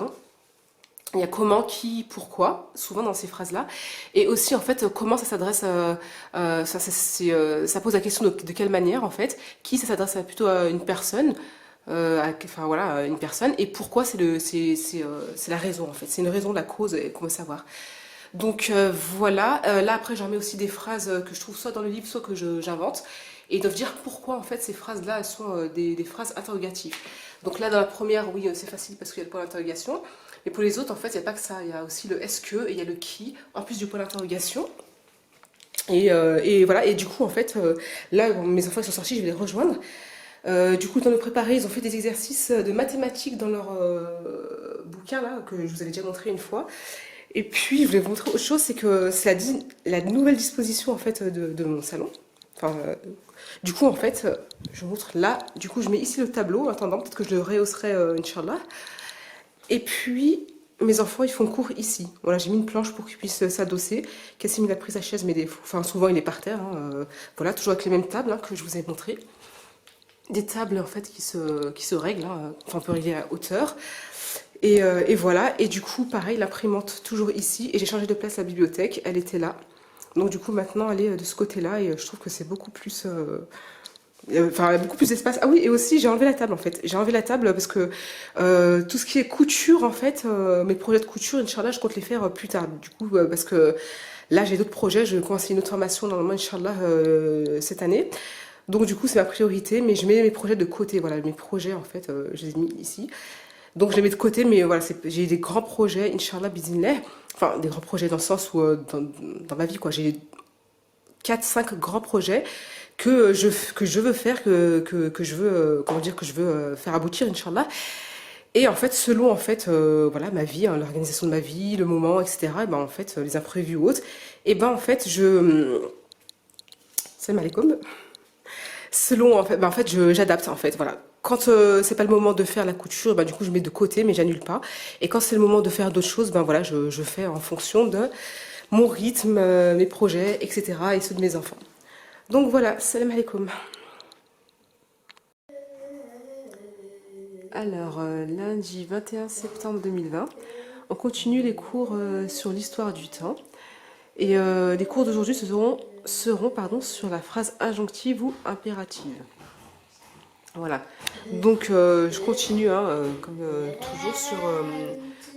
il y a comment, qui, pourquoi, souvent dans ces phrases-là. Et aussi, en fait, comment ça s'adresse, ça pose la question de quelle manière, en fait. Qui, ça s'adresse plutôt à une personne, enfin voilà, une personne. Et pourquoi, c'est la raison, en fait. C'est une raison, la cause qu'on veut savoir. Donc voilà, là après j'en mets aussi des phrases que je trouve soit dans le livre, soit que j'invente. Et ils doivent dire pourquoi en fait ces phrases-là, elles sont des phrases interrogatives. Donc là dans la première, oui c'est facile parce qu'il y a le point d'interrogation. Mais pour les autres en fait il n'y a pas que ça, il y a aussi le est-ce que et il y a le qui, en plus du point d'interrogation. Et voilà, et du coup en fait, là bon, mes enfants ils sont sortis, je vais les rejoindre. Du coup, dans de préparer, ils ont fait des exercices de mathématiques dans leur bouquin là, que je vous avais déjà montré une fois. Et puis, je voulais vous montrer autre chose, c'est que c'est la nouvelle disposition en fait de mon salon. Enfin, du coup, en fait, je vous montre là. Du coup, je mets ici le tableau. En attendant, peut-être que je le rehausserai, Inch'Allah. Et puis, mes enfants, ils font cours ici. Voilà, j'ai mis une planche pour qu'ils puissent s'adosser. Cassim, il a pris sa chaise, mais enfin, souvent, il est par terre. Hein, voilà, toujours avec les mêmes tables hein, que je vous ai montrées. Des tables, en fait, qui se règlent. Hein. Enfin, on peut régler à hauteur. Et voilà, et du coup, pareil, l'imprimante toujours ici, et j'ai changé de place la bibliothèque, elle était là. Donc du coup, maintenant, elle est de ce côté-là, et je trouve que c'est beaucoup plus... Enfin, beaucoup plus d'espace. Ah oui, et aussi, j'ai enlevé la table, en fait. J'ai enlevé la table parce que tout ce qui est couture, en fait, mes projets de couture, Inch'Allah, je compte les faire plus tard. Du coup, parce que là, j'ai d'autres projets, je commence une autre formation, normalement, Inch'Allah, cette année. Donc du coup, c'est ma priorité, mais je mets mes projets de côté. Voilà, mes projets, en fait, je les ai mis ici. Donc je les mets de côté, mais voilà, j'ai des grands projets, Inch'Allah, bismillah. Enfin, des grands projets dans le sens où, dans ma vie, quoi, j'ai 4-5 grands projets que je veux faire, que je veux, comment dire, que je veux faire aboutir, Inch'Allah. Et en fait, selon, en fait, voilà, ma vie, hein, l'organisation de ma vie, le moment, etc., et ben, en fait, les imprévus ou autres, et ben, en fait, Salam alaikum. Selon, en fait, j'adapte, en fait, voilà. Quand c'est pas le moment de faire la couture, ben, du coup, je mets de côté, mais j'annule pas. Et quand c'est le moment de faire d'autres choses, ben voilà, je fais en fonction de mon rythme, mes projets, etc. et ceux de mes enfants. Donc voilà, salam alaikum. Alors, lundi 21 septembre 2020, on continue les cours sur l'histoire du temps. Et les cours d'aujourd'hui seront sur la phrase injonctive ou impérative. Voilà, donc je continue hein, comme toujours sur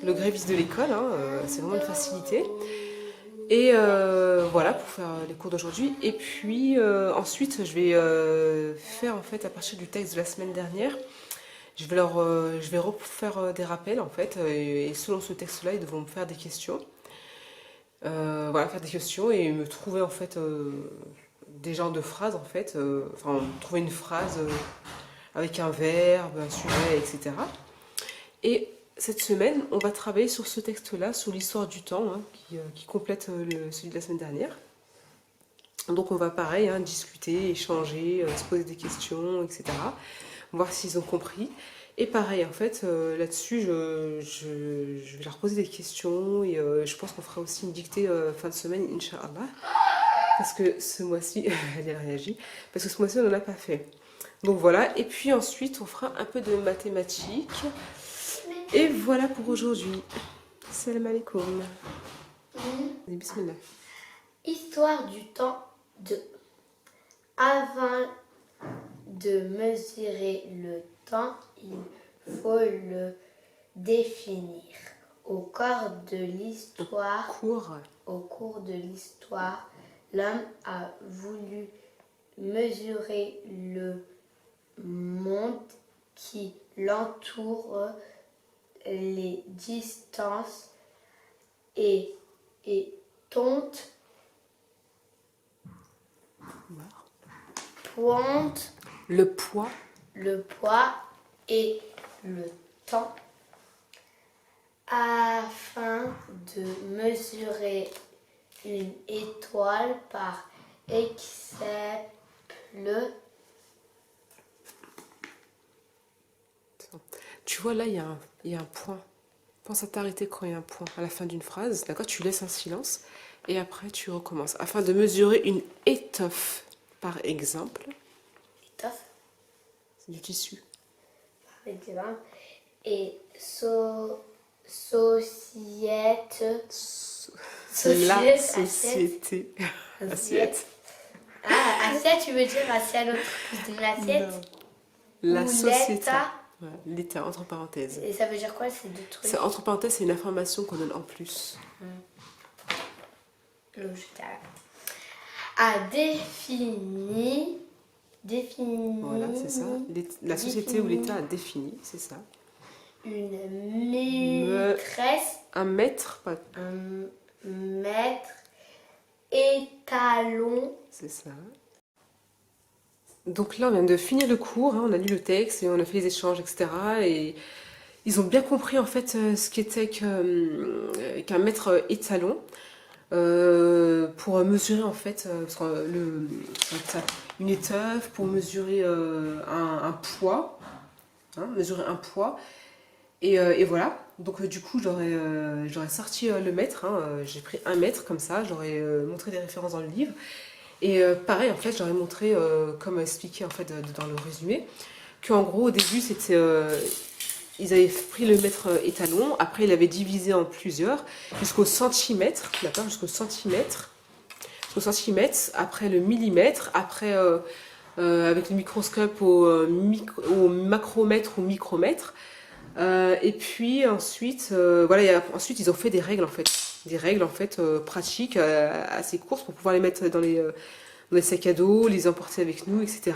le grévisme de l'école, hein, c'est vraiment une facilité. Et voilà pour faire les cours d'aujourd'hui. Et puis ensuite je vais faire en fait à partir du texte de la semaine dernière, je vais refaire des rappels en fait, et selon ce texte-là ils devront me faire des questions. Voilà, faire des questions et me trouver en fait des genres de phrases en fait, enfin trouver une phrase avec un verbe, un sujet, etc. Et cette semaine, on va travailler sur ce texte-là, sur l'histoire du temps, hein, qui complète celui de la semaine dernière. Donc on va pareil, hein, discuter, échanger, se poser des questions, etc. Voir s'ils ont compris. Et pareil, en fait, là-dessus, je vais leur poser des questions et je pense qu'on fera aussi une dictée fin de semaine, Inch'Allah. Parce que ce mois-ci, elle a réagi, parce que ce mois-ci, on n'en a pas fait. Donc voilà, et puis ensuite on fera un peu de mathématiques. Et voilà pour aujourd'hui. Salam alaikum. Bismillah.
Histoire du temps de. Avant de mesurer le temps, il faut le définir. Au cours de l'histoire, l'homme a voulu mesurer le monde qui l'entoure, les distances et pointe
le poids
et le temps afin de mesurer une étoile par exemple.
Tu vois là, il y a un point. Pense à t'arrêter quand il y a un point à la fin d'une phrase. D'accord, tu laisses un silence et après tu recommences. Afin de mesurer une étoffe, par exemple.
Étoffe.
C'est du tissu.
Par exemple. Et société.
La société. Assiette.
Ah, assiette, tu veux dire assiette, l'autre plus d'une assiette?
Non. La société.
L'état.
L'état, entre parenthèses.
Et ça veut dire quoi, ces deux trucs?
Entre parenthèses, c'est une information qu'on donne en plus.
logiciel a défini,
Voilà, c'est ça. La société ou l'État a défini, c'est ça.
Une maîtresse,
Un maître, pas...
un maître étalon.
C'est ça. Donc là, on vient de finir le cours, hein, on a lu le texte et on a fait les échanges, etc. Et ils ont bien compris en fait ce qu'était qu'un maître étalon pour mesurer en fait parce que une étoffe pour mesurer un poids, hein, mesurer un poids. Et voilà, donc du coup j'aurais sorti le mètre, hein, j'ai pris un mètre comme ça, j'aurais montré des références dans le livre. Et pareil, en fait, j'aurais montré, comme expliqué en fait dans le résumé, qu'en gros au début c'était, ils avaient pris le mètre étalon, après ils l'avaient divisé en plusieurs, jusqu'au centimètre, d'accord, jusqu'au centimètre, après le millimètre, après avec le microscope au macromètre ou micromètre. Et puis ensuite, voilà, ensuite ils ont fait des règles en fait pratiques assez courtes pour pouvoir les mettre dans les sacs à dos, les emporter avec nous, etc.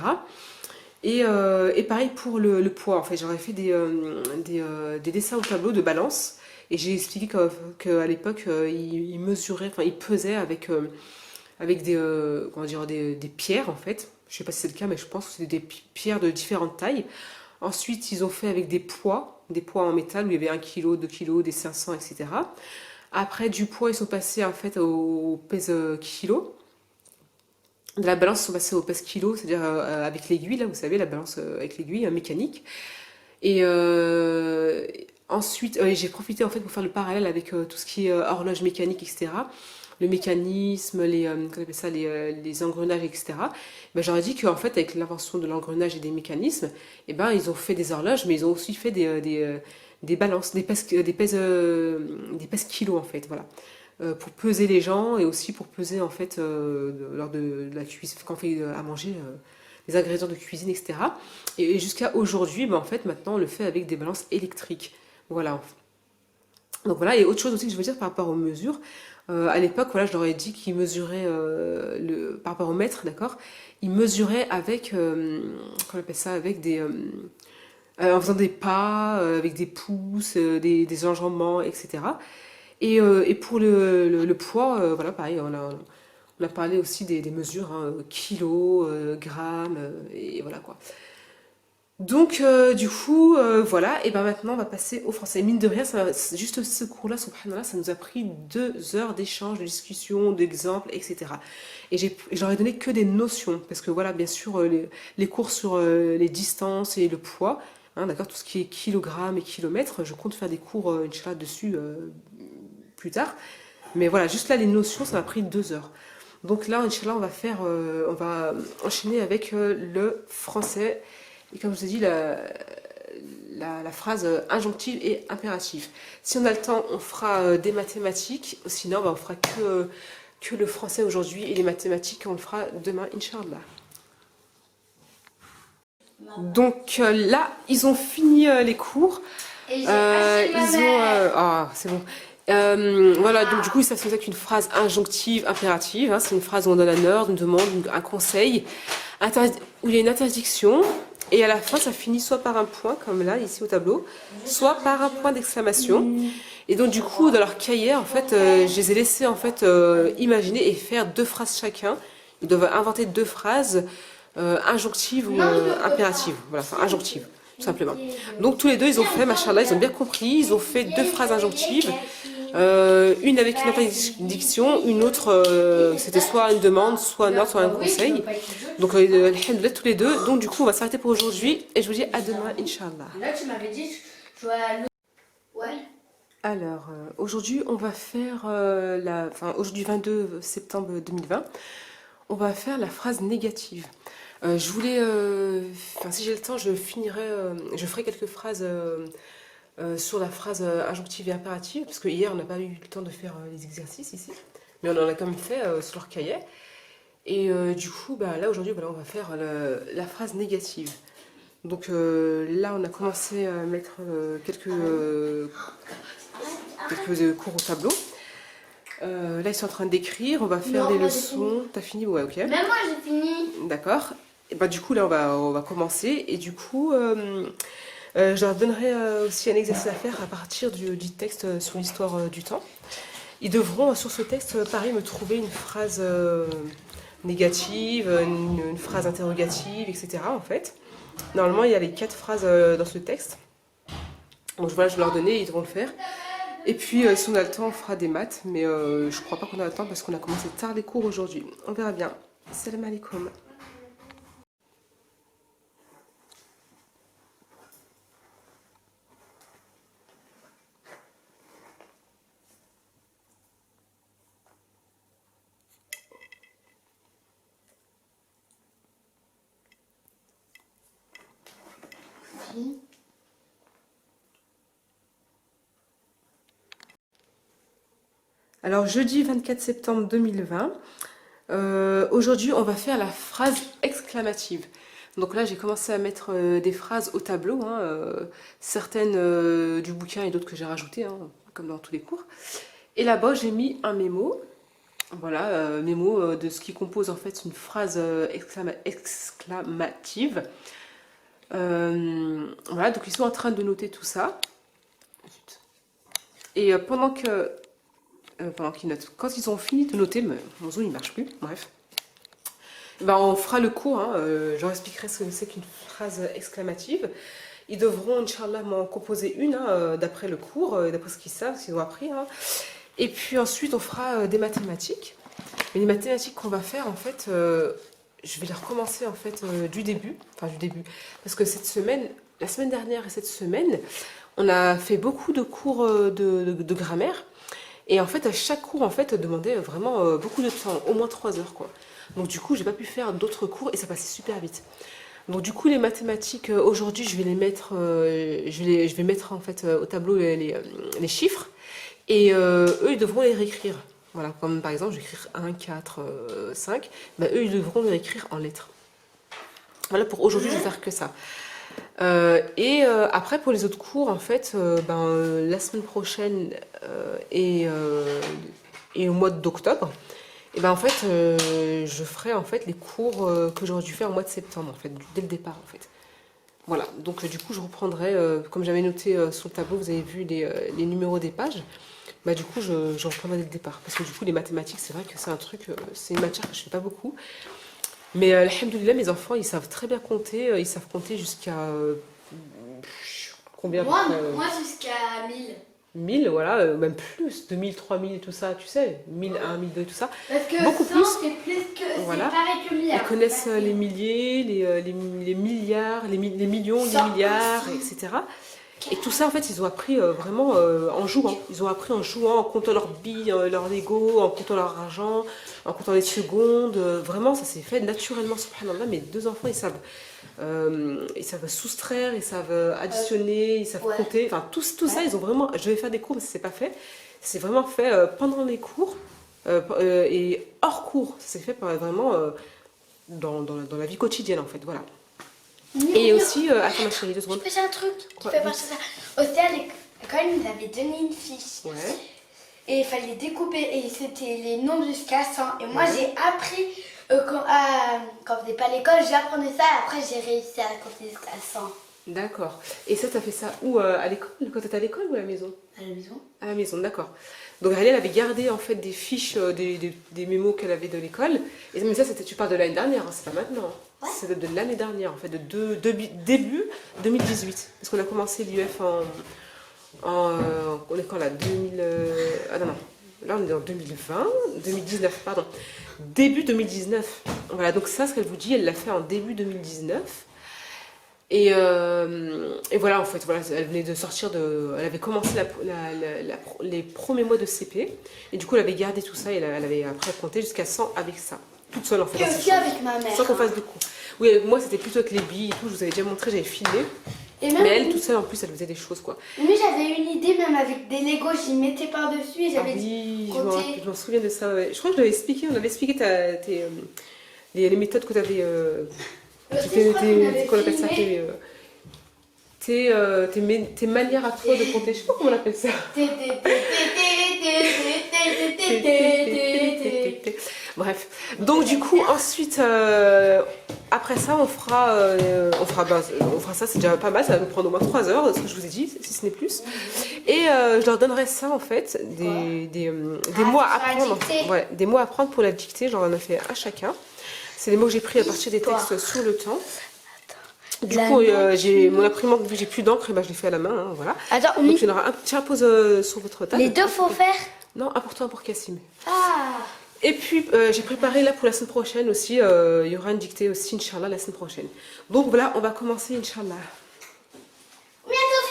Et pareil pour le poids. En fait, j'aurais fait des dessins au tableau de balance et j'ai expliqué qu'à l'époque ils mesuraient, enfin ils pesaient avec comment dire, des pierres en fait. Je sais pas si c'est le cas, mais je pense que c'est des pierres de différentes tailles. Ensuite, ils ont fait avec des poids en métal où il y avait 1 kg, 2 kg, des 500, etc. Après, du poids, ils sont passés en fait au pèse kilo. De la balance, ils sont passés au pèse kilo, c'est-à-dire avec l'aiguille, là, vous savez, la balance avec l'aiguille mécanique. Et ensuite, j'ai profité en fait pour faire le parallèle avec tout ce qui est horloge mécanique, etc. Le mécanisme, comment on appelle ça, les engrenages, etc. Ben, j'aurais dit qu'en fait, avec l'invention de l'engrenage et des mécanismes, eh ben, ils ont fait des horloges, mais ils ont aussi fait des balances, des pèses kilos, en fait, voilà. Pour peser les gens et aussi pour peser, en fait, lors de la cuisine, quand on fait à manger, les ingrédients de cuisine, etc. Et jusqu'à aujourd'hui, ben, en fait, maintenant, on le fait avec des balances électriques. Voilà. Donc voilà, et autre chose aussi que je veux dire par rapport aux mesures, à l'époque, voilà, je leur ai dit qu'ils mesuraient par rapport au mètre, d'accord, ils mesuraient avec, comment on appelle ça, avec en faisant des pas, avec des pouces, des enjambements, etc. Et pour le poids, voilà, pareil, on a parlé aussi des mesures, hein, kilos, grammes, et voilà quoi. Donc, du coup, voilà, et ben maintenant on va passer au français. Mine de rien, juste ce cours-là, subhanallah, ça nous a pris 2 heures d'échange, de discussion, d'exemples, etc. Et j'aurais donné que des notions, parce que voilà, bien sûr, les cours sur les distances et le poids, hein, d'accord, tout ce qui est kilogrammes et kilomètres, je compte faire des cours, Inch'Allah, dessus plus tard. Mais voilà, juste là, les notions, ça m'a pris 2 heures. Donc là, Inch'Allah, on va enchaîner avec le français. Et comme je vous ai dit, la phrase injonctive et impérative. Si on a le temps, on fera des mathématiques. Sinon, on fera que le français aujourd'hui et les mathématiques, on le fera demain, Inch'Allah. Donc là, ils ont fini les cours.
Et j'ai acheté ma mère.
Ah, c'est bon. Voilà, donc du coup, ça se faisait avec une phrase injonctive, impérative. Hein, c'est une phrase où on donne un ordre, une demande, un conseil, où il y a une interdiction. Et à la fin, ça finit soit par un point, comme là, ici au tableau, soit par un point d'exclamation. Et donc, du coup, dans leur cahier, en fait, je les ai laissés, en fait, imaginer et faire 2 phrases chacun. Ils doivent inventer 2 phrases injonctives ou impératives. Voilà, enfin, injonctives, tout simplement. Donc, tous les deux, ils ont fait, machallah, ils ont bien compris. Ils ont fait 2 phrases injonctives. Une avec une interdiction, une autre, c'était soit une demande, soit un ordre, soit un conseil. Donc, alhamdoulilah, tous les deux. Donc, du coup, on va s'arrêter pour aujourd'hui. Et je vous dis à demain, Inch'Allah.
Là, tu m'avais dit, je dois aller. Ouais.
Alors, aujourd'hui, on va faire aujourd'hui 22 septembre 2020, on va faire la phrase négative. Je voulais, si j'ai le temps, je ferai quelques phrases sur la phrase injonctive et impérative, parce que hier, on n'a pas eu le temps de faire les exercices ici, mais on en a quand même fait sur leur cahier. Et du coup, là, aujourd'hui, voilà, on va faire la phrase négative. Donc là, on a commencé à mettre quelques cours au tableau. Là, ils sont en train d'écrire. On va faire
Non,
les
moi, j'ai
leçons. T'as fini? Ouais, ok.
Même moi, j'ai fini.
D'accord. Et bah, du coup, là, on va commencer. Et du coup, je leur donnerai aussi un exercice à faire à partir du texte sur l'histoire du temps. Ils devront, sur ce texte, pareil, me trouver une phrase négative, une phrase interrogative, etc. En fait. Normalement, il y a les 4 phrases dans ce texte. Donc voilà, je vais leur donner, ils devront le faire. Et puis, si on a le temps, on fera des maths. Mais je crois pas qu'on a le temps parce qu'on a commencé tard les cours aujourd'hui. On verra bien. Salam alaikum. Alors, jeudi 24 septembre 2020, aujourd'hui, on va faire la phrase exclamative. Donc là, j'ai commencé à mettre des phrases au tableau, hein, certaines du bouquin et d'autres que j'ai rajoutées, hein, comme dans tous les cours. Et là-bas, j'ai mis un mémo, voilà, mémo de ce qui compose en fait une phrase exclamative. Voilà, donc ils sont en train de noter tout ça. Et pendant qu'ils notent, quand ils ont fini de noter, mon zoom il marche plus, bref. Ben, on fera le cours, hein, je leur expliquerai ce que c'est qu'une phrase exclamative. Ils devront, Inch'Allah, m'en composer une d'après le cours, d'après ce qu'ils savent, ce qu'ils ont appris. Hein. Et puis ensuite, on fera des mathématiques. Mais les mathématiques qu'on va faire, en fait, je vais les recommencer en fait du début. Enfin, du début. Parce que cette semaine, la semaine dernière et cette semaine, on a fait beaucoup de cours de grammaire. Et en fait, à chaque cours, en fait, demandait vraiment beaucoup de temps, au moins 3 heures, quoi. Donc du coup, j'ai pas pu faire d'autres cours et ça passait super vite. Donc du coup, les mathématiques, aujourd'hui, je vais les mettre, je vais mettre en fait au tableau les chiffres et eux, ils devront les réécrire. Voilà, comme par exemple, je vais écrire 1, 4, 5, ben, eux, ils devront les réécrire en lettres. Voilà, pour aujourd'hui, je vais faire que ça. Après, pour les autres cours, en fait, la semaine prochaine et au mois d'octobre, et ben en fait, je ferai en fait les cours que j'aurais dû faire au mois de septembre, en fait, dès le départ, en fait. Voilà, donc du coup, je reprendrai, comme j'avais noté sur le tableau, vous avez vu les numéros des pages, bah du coup, je reprendrai dès le départ. Parce que du coup, les mathématiques, c'est vrai que c'est un truc, c'est une matière que je fais pas beaucoup. Mais alhamdoulilah, mes enfants, ils savent très bien compter, ils savent compter jusqu'à combien
Moi,
à peu près,
moi jusqu'à 1000.
1000, voilà, même plus, 2000, 3000 et tout ça, tu sais, 1000, 1, 1002 et tout ça.
Parce que
Beaucoup
100,
plus.
c'est plus que.
Voilà.
C'est pareil que milliard.
Ils connaissent les milliers, les milliards, les millions, les
100
milliards,
aussi.
etc. Et tout ça, en fait, ils ont appris vraiment en jouant. Ils ont appris en jouant, en comptant leurs billes, leurs Lego, en comptant leur argent, en comptant les secondes. Vraiment, ça s'est fait naturellement, subhanallah. Mes 2 enfants, ils savent soustraire, ils savent additionner, ils savent
Ouais.
compter. Enfin, tout ça, ils ont vraiment. Je vais faire des cours, mais c'est pas fait. C'est vraiment fait pendant les cours et hors cours. C'est fait vraiment dans la vie quotidienne, en fait. Voilà. Et aussi, attends ma chérie, 2
Je
secondes.
peux dire un truc qui
Ouais,
fait partie de ça. Aussi, à l'école, ils nous avaient donné une fiche.
Ouais.
Et il fallait découper. Et c'était les nombres jusqu'à 100. Et moi,
Ouais.
j'ai appris, quand on faisait pas l'école, j'apprenais ça. Et après, j'ai réussi à compter jusqu'à 100.
D'accord. Et ça, t'as fait ça où à l'école? Quand t'étais à l'école ou à la maison?
À la maison.
À la maison, d'accord. Donc elle avait gardé en fait des fiches, des mémos qu'elle avait de l'école. Mais ça, tu parles de l'année dernière, hein, c'est pas maintenant.
Ouais.
C'est de l'année dernière, en fait, début 2018. Parce qu'on a commencé l'IEF on est quand là 2000, ah non, non. Là, on est en 2020, 2019, pardon. Début 2019. Voilà, donc ça, ce qu'elle vous dit, elle l'a fait en début 2019. Et voilà, en fait, voilà, elle venait de sortir elle avait commencé les premiers mois de CP. Et du coup, elle avait gardé tout ça et elle avait après compté jusqu'à 100 avec ça. Toute seule, en fait.
Et aussi avec ma mère.
Sans qu'on fasse de cours. Oui, moi, c'était plutôt avec les billes et tout. Je vous avais déjà montré, j'avais filmé.
Et même,
Mais elle, toute seule, en plus, elle faisait des choses, quoi.
mais j'avais une idée, même avec des Legos, j'y mettais par-dessus et
Ah
j'avais
oui,
compté.
je m'en souviens de ça. Ouais. Je crois que je l'avais expliqué. On avait expliqué les méthodes que tu avais. Qu'on appelle ça tes manières à toi de compter. Je sais pas comment on appelle ça. Donc du coup, ensuite, après ça, on fera ça, c'est déjà pas mal, ça va nous prendre au moins 3 heures, ce que je vous ai dit, si ce n'est plus. Et je leur donnerai ça en fait, des mots à apprendre. Ouais, des mots à apprendre pour la dictée, j'en ai fait à chacun. C'est les mots que j'ai pris à partir des textes sur le temps. Du coup, j'ai mon imprimante, vu que j'ai plus d'encre, ben, je l'ai fait à la main, hein, voilà.
Attends,
donc il y en aura un petit pose sur votre table.
Les deux faut faire.
Non, un pour toi, un pour Cassim.
Ah.
Et puis, j'ai préparé là pour la semaine prochaine aussi, il y aura une dictée aussi, Inch'Allah, la semaine prochaine. Donc voilà, on va commencer, Inch'Allah.
Mais attends,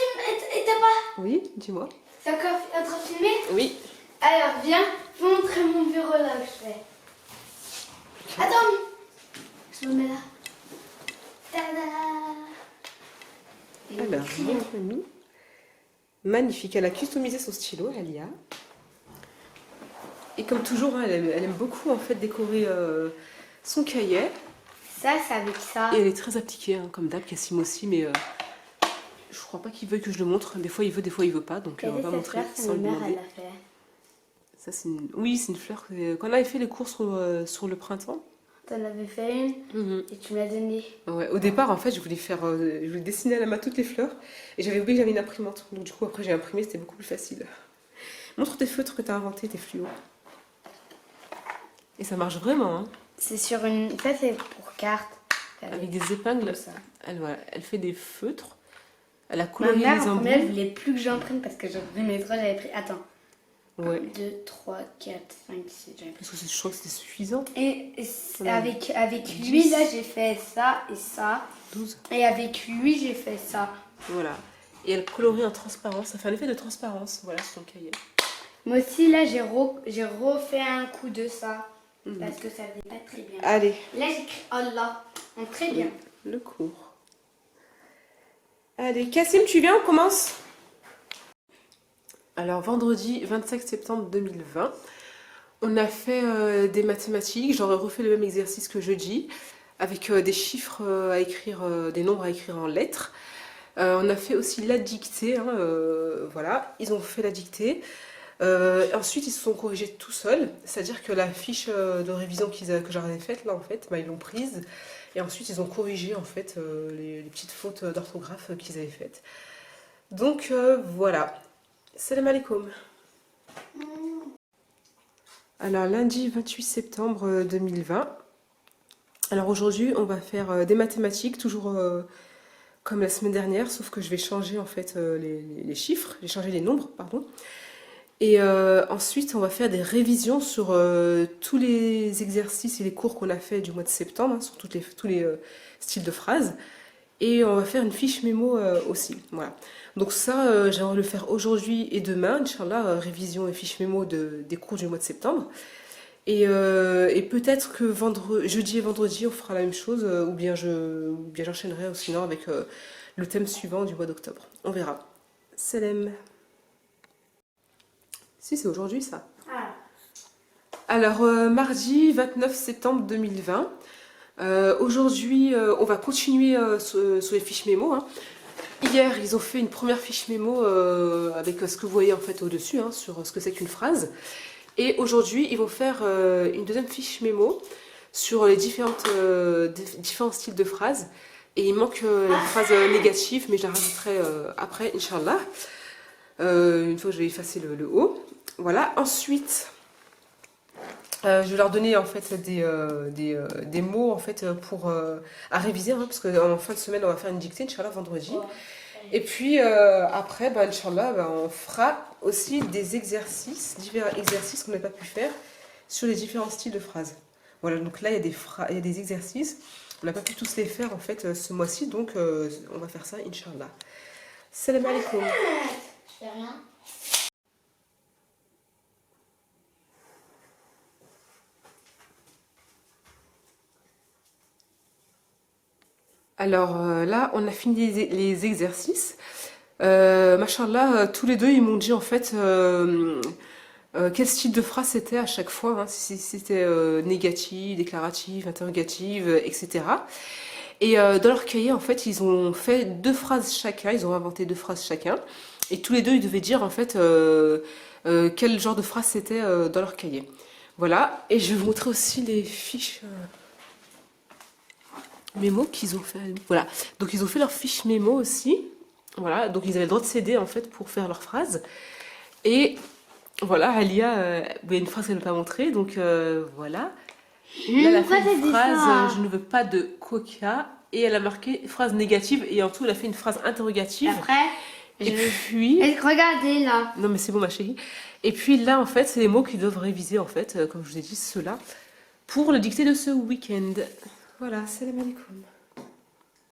et t'as pas...
Oui, dis-moi.
T'as encore en train de filmer?
Oui.
Alors, viens, je vais montrer mon bureau là où je fais. Attends, je me mets là. Tada!
Alors, notre amie. Magnifique, elle a customisé son stylo, Alia. Et comme toujours, hein, elle aime beaucoup en fait décorer son cahier.
Ça, c'est avec ça.
Et elle est très appliquée, hein, comme d'hab, Cassim aussi, mais je crois pas qu'il veuille que je le montre. Des fois il veut, des fois il veut pas, donc on va montrer sans lui demander.
Elle a fait.
Ça, oui, c'est une fleur qu'on avait fait les cours sur le printemps.
T'en avais fait une et tu me l'as donnée.
Ouais, au départ, en fait, je voulais dessiner à la main toutes les fleurs et j'avais oublié que j'avais une imprimante. Donc du coup, après j'ai imprimé, c'était beaucoup plus facile. Montre tes feutres que tu as inventés, tes fluos. Et ça marche vraiment, hein.
C'est sur une... Ça, c'est pour carte.
Avec des épingles.
Ça.
Elle fait des feutres. Elle a
Ma
colorié
mère,
les
en
embouts.
première, elle voulait plus que j'imprime parce que j'avais mes trois, j'avais pris... Attends.
Ouais.
1, 2, 3, 4, 5, 6, j'avais pris.
Parce que je crois que c'était suffisant.
Et
Voilà.
avec lui, là, j'ai fait ça et ça.
12.
Et avec lui, j'ai fait ça.
Voilà. Et elle colorie en transparence. Ça fait un effet de transparence. Voilà, sur son cahier.
Moi aussi, là, j'ai refait un coup de ça. Parce que ça venait pas très bien.
Allez.
Là, j'écris Allah. Donc, très bien.
Le cours. Allez, Cassim, tu viens, on commence. Alors, vendredi 25 septembre 2020, on a fait des mathématiques. J'aurais refait le même exercice que jeudi, avec des chiffres à écrire, des nombres à écrire en lettres. On a fait aussi la dictée, hein, voilà, ils ont fait la dictée. Ensuite, ils se sont corrigés tout seuls, c'est-à-dire que la fiche de révision que j'avais faite, là, en fait, bah, ils l'ont prise. Et ensuite, ils ont corrigé, en fait, les petites fautes d'orthographe qu'ils avaient faites. Donc, voilà. Salam alaikum. Alors, lundi 28 septembre 2020. Alors, aujourd'hui, on va faire des mathématiques, toujours comme la semaine dernière, sauf que je vais changer, en fait, les chiffres, je vais changer les nombres, pardon. Et ensuite, on va faire des révisions sur tous les exercices et les cours qu'on a fait du mois de septembre, hein, sur tous les styles de phrases. Et on va faire une fiche mémo aussi. Voilà. Donc ça, j'aimerais le faire aujourd'hui et demain, Inch'Allah, révision et fiche mémo des cours du mois de septembre. Et peut-être que jeudi et vendredi, on fera la même chose, ou bien j'enchaînerai sinon avec le thème suivant du mois d'octobre. On verra. Salam. Si, c'est aujourd'hui ça.
Ah.
Alors, mardi 29 septembre 2020. Aujourd'hui, on va continuer sur les fiches mémo, hein. Hier, ils ont fait une première fiche mémo avec ce que vous voyez en fait au-dessus, hein, sur ce que c'est qu'une phrase. Et aujourd'hui, ils vont faire une deuxième fiche mémo sur les différents styles de phrases. Et il manque la phrase négative, mais je la rajouterai après, Inch'Allah. Une fois que je vais effacer le haut. Voilà. Ensuite, je vais leur donner en fait des mots en fait à réviser, hein, parce qu'en fin de semaine, on va faire une dictée, Inch'Allah, vendredi. Ouais. Et puis après, Inch'Allah, on fera aussi des exercices, divers exercices qu'on n'a pas pu faire sur les différents styles de phrases. Voilà, donc là, il y a des exercices. On n'a pas pu tous les faire en fait ce mois-ci, donc on va faire ça, Inch'Allah. Salam alaikum.
Je fais rien.
Alors là, on a fini les exercices. Machallah, tous les deux, ils m'ont dit en fait quel style de phrase c'était à chaque fois, hein, si c'était négatif, déclaratif, interrogative, etc. Et dans leur cahier, en fait, ils ont fait 2 phrases chacun, ils ont inventé 2 phrases chacun. Et tous les deux, ils devaient dire en fait quel genre de phrase c'était dans leur cahier. Voilà, et je vais vous montrer aussi les fiches mémo qu'ils ont fait. Voilà, donc ils ont fait leurs fiches mémo aussi. Voilà, donc ils avaient le droit de s'aider en fait pour faire leurs phrases. Et voilà, Alia, il y a une phrase qu'elle ne m'a pas montrée, donc voilà. Là, elle a fait une phrase, je ne veux pas de coca, et elle a marqué phrase négative, et en tout, elle a fait une phrase interrogative.
Après,
et puis...
regardez là.
Non mais c'est bon ma chérie. Et puis là, en fait, c'est les mots qu'ils doivent réviser, en fait, comme je vous ai dit, ceux-là, pour le dictée de ce week-end. Voilà, salam alaikum.